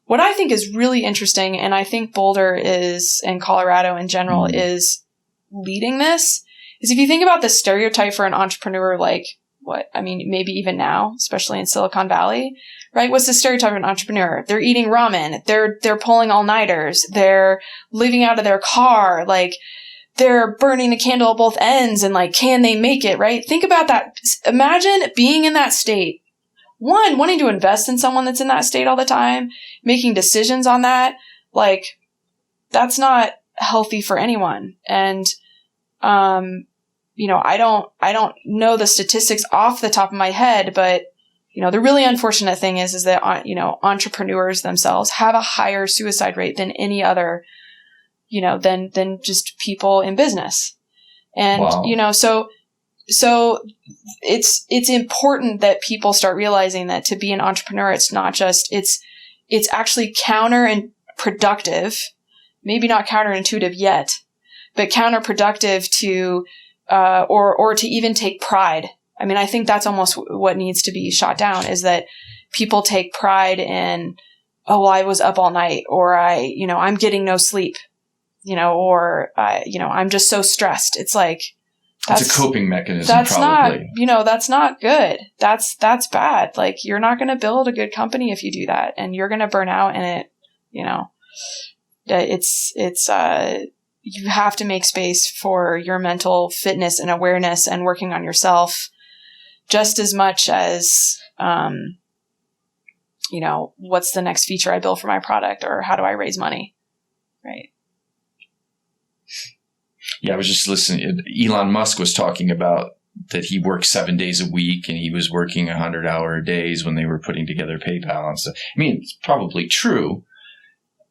What I think is really interesting, and I think Boulder is, and Colorado in general, is leading this, is if you think about the stereotype for an entrepreneur, like maybe even now, especially in Silicon Valley, right? What's the stereotype of an entrepreneur? They're eating ramen. They're pulling all-nighters. They're living out of their car. Like, they're burning the candle at both ends, and like, can they make it, right? Think about that. Imagine being in that state. One, wanting to invest in someone that's in that state all the time, making decisions on that. Like, that's not healthy for anyone. And, I don't know the statistics off the top of my head, but, the really unfortunate thing is that, entrepreneurs themselves have a higher suicide rate than any other, than just people in business. And, wow. So it's important that people start realizing that to be an entrepreneur, it's not just, it's actually counterproductive, maybe not counterintuitive yet, but counterproductive to, or to even take pride. I mean, I think that's almost what needs to be shot down, is that people take pride in, oh, well, I was up all night, or I'm getting no sleep, or, I'm just so stressed. It's like, it's a coping mechanism. That's probably. that's not good. That's bad. Like, you're not going to build a good company if you do that, and you're going to burn out. And you have to make space for your mental fitness and awareness and working on yourself just as much as, what's the next feature I build for my product, or how do I raise money? Right. Yeah, I was just listening. Elon Musk was talking about that he worked 7 days a week, and he was working 100-hour days when they were putting together PayPal and stuff. I mean, it's probably true.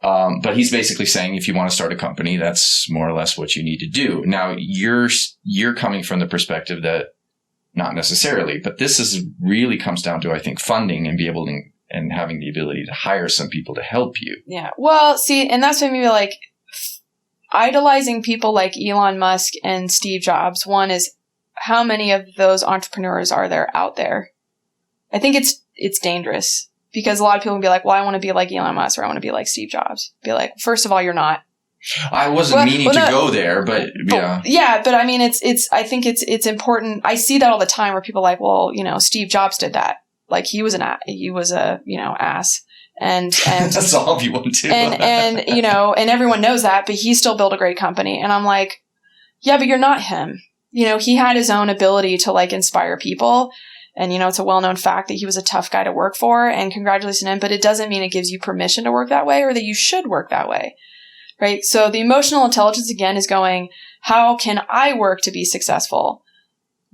But he's basically saying, if you want to start a company, that's more or less what you need to do. Now, you're coming from the perspective that not necessarily, but this is really comes down to, I think, funding and and having the ability to hire some people to help you. Yeah. Well, see, and that's what maybe like idolizing people like Elon Musk and Steve Jobs. One is, how many of those entrepreneurs are there out there? I think it's dangerous, because a lot of people will be like, well, I want to be like Elon Musk, or I want to be like Steve Jobs. Be like, first of all, you're not. I wasn't meaning to go there, but yeah. Yeah, but I mean, I think it's important. I see that all the time, where people are like, well, Steve Jobs did that. Like, he was a ass. And that's all you want to. and everyone knows that, but he still built a great company. And I'm like, yeah, but you're not him. He had his own ability to like inspire people. And, it's a well-known fact that he was a tough guy to work for, and congratulations on him, but it doesn't mean it gives you permission to work that way, or that you should work that way. Right. So the emotional intelligence, again, is going, how can I work to be successful?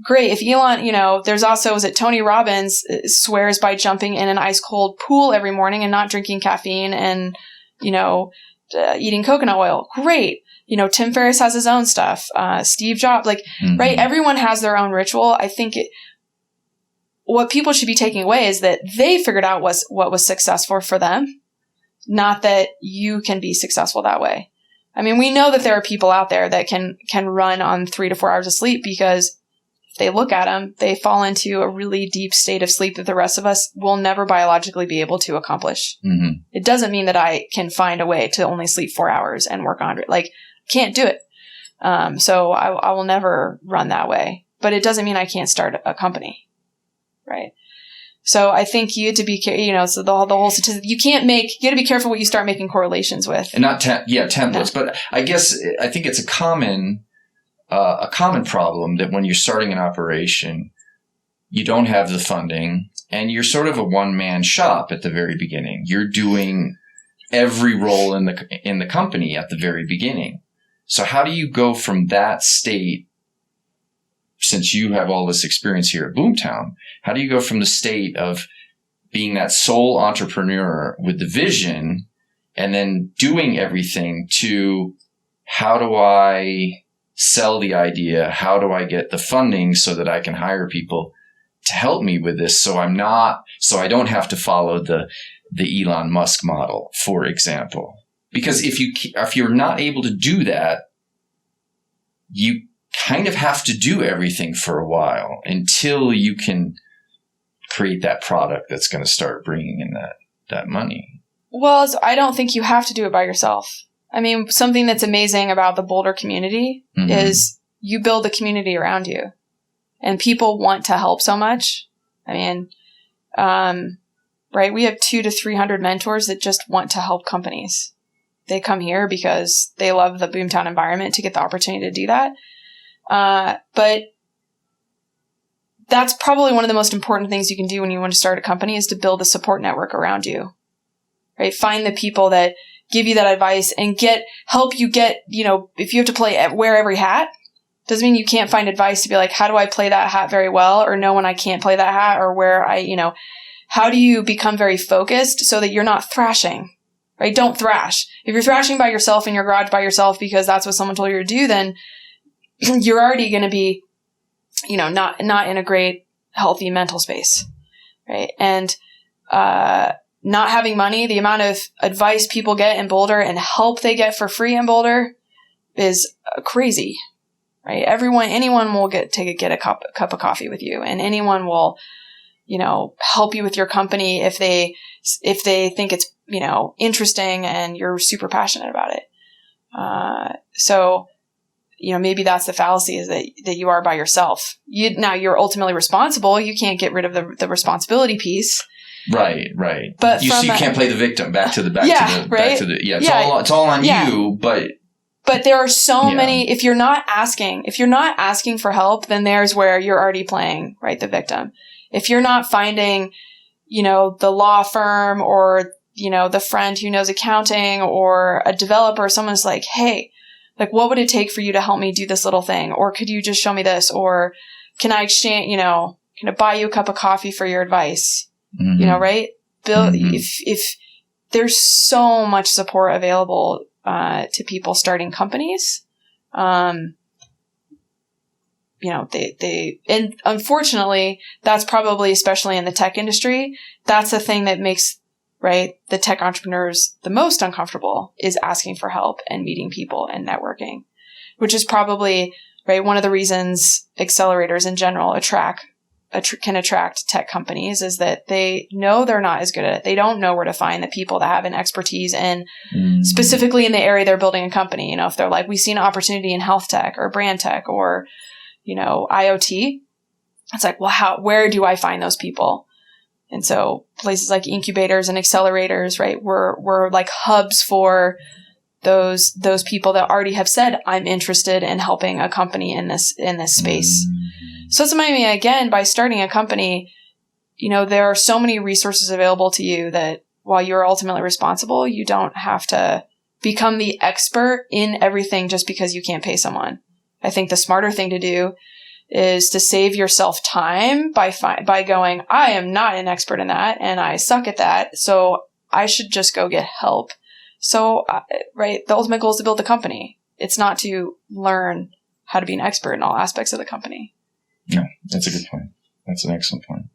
Great. If Elon, there's also, is it Tony Robbins swears by jumping in an ice cold pool every morning and not drinking caffeine and, eating coconut oil. Great. Tim Ferriss has his own stuff. Steve Jobs, right. Everyone has their own ritual. I think what people should be taking away is that they figured out what was successful for them, not that you can be successful that way. I mean, we know that there are people out there that can run on 3 to 4 hours of sleep, because if they look at them, they fall into a really deep state of sleep that the rest of us will never biologically be able to accomplish. Mm-hmm. It doesn't mean that I can find a way to only sleep 4 hours and work 100. Like, can't do it. So I will never run that way, but it doesn't mean I can't start a company. Right. So I think you have to be, so the whole statistic, you got to be careful what you start making correlations with. And not, templates, no. But I think it's a common problem that when you're starting an operation, you don't have the funding, and you're sort of a one-man shop at the very beginning. You're doing every role in the company at the very beginning. So how do you go from that state, since you have all this experience here at Boomtown, how do you go from the state of being that sole entrepreneur with the vision and then doing everything to, how do I sell the idea? How do I get the funding so that I can hire people to help me with this? So I don't have to follow the Elon Musk model, for example. Because if you're not able to do that, you kind of have to do everything for a while until you can create that product that's going to start bringing in that money. Well, I don't think you have to do it by yourself. I mean, something that's amazing about the Boulder community is you build a community around you, and people want to help so much. I mean, right? We have 200 to 300 mentors that just want to help companies. They come here because they love the Boomtown environment to get the opportunity to do that. But that's probably one of the most important things you can do when you want to start a company is to build a support network around you, right? Find the people that give you that advice and help you get, if you have to wear every hat, doesn't mean you can't find advice to be like, how do I play that hat very well? Or know when I can't play that hat, or how do you become very focused so that you're not thrashing, right? Don't thrash. If you're thrashing by yourself in your garage by yourself because that's what someone told you to do, then you're already going to be, not in a great, healthy mental space, right? And, not having money, the amount of advice people get in Boulder and help they get for free in Boulder is crazy, right? Anyone will get a cup of coffee with you, and anyone will, help you with your company if they think it's, interesting and you're super passionate about it. So, maybe that's the fallacy, is that you are by yourself. Now you're ultimately responsible. You can't get rid of the responsibility piece. Right. But you can't play the victim back to the it's all on you, but there are so many, if you're not asking for help, then there's where you're already playing, right, the victim. If you're not finding, the law firm or, the friend who knows accounting or a developer, someone's like, hey, like, what would it take for you to help me do this little thing? Or could you just show me this? Or can I exchange, can I buy you a cup of coffee for your advice? Right? If there's so much support available, to people starting companies, and unfortunately, that's probably, especially in the tech industry, that's the thing that makes, right, the tech entrepreneurs the most uncomfortable, is asking for help and meeting people and networking, which is probably, right, one of the reasons accelerators in general can attract tech companies, is that they know they're not as good at it. They don't know where to find the people that have an expertise in specifically in the area they're building a company. If they're like, we see an opportunity in health tech or brand tech or, IoT, it's like, well, where do I find those people? And so places like incubators and accelerators, right, we're like hubs for those people that already have said, I'm interested in helping a company in this space. So it's amazing, again, by starting a company, there are so many resources available to you that while you're ultimately responsible, you don't have to become the expert in everything just because you can't pay someone. I think the smarter thing to do is to save yourself time by going, I am not an expert in that and I suck at that, so I should just go get help. So, right, the ultimate goal is to build a company. It's not to learn how to be an expert in all aspects of the company. Yeah, that's a good point. That's an excellent point.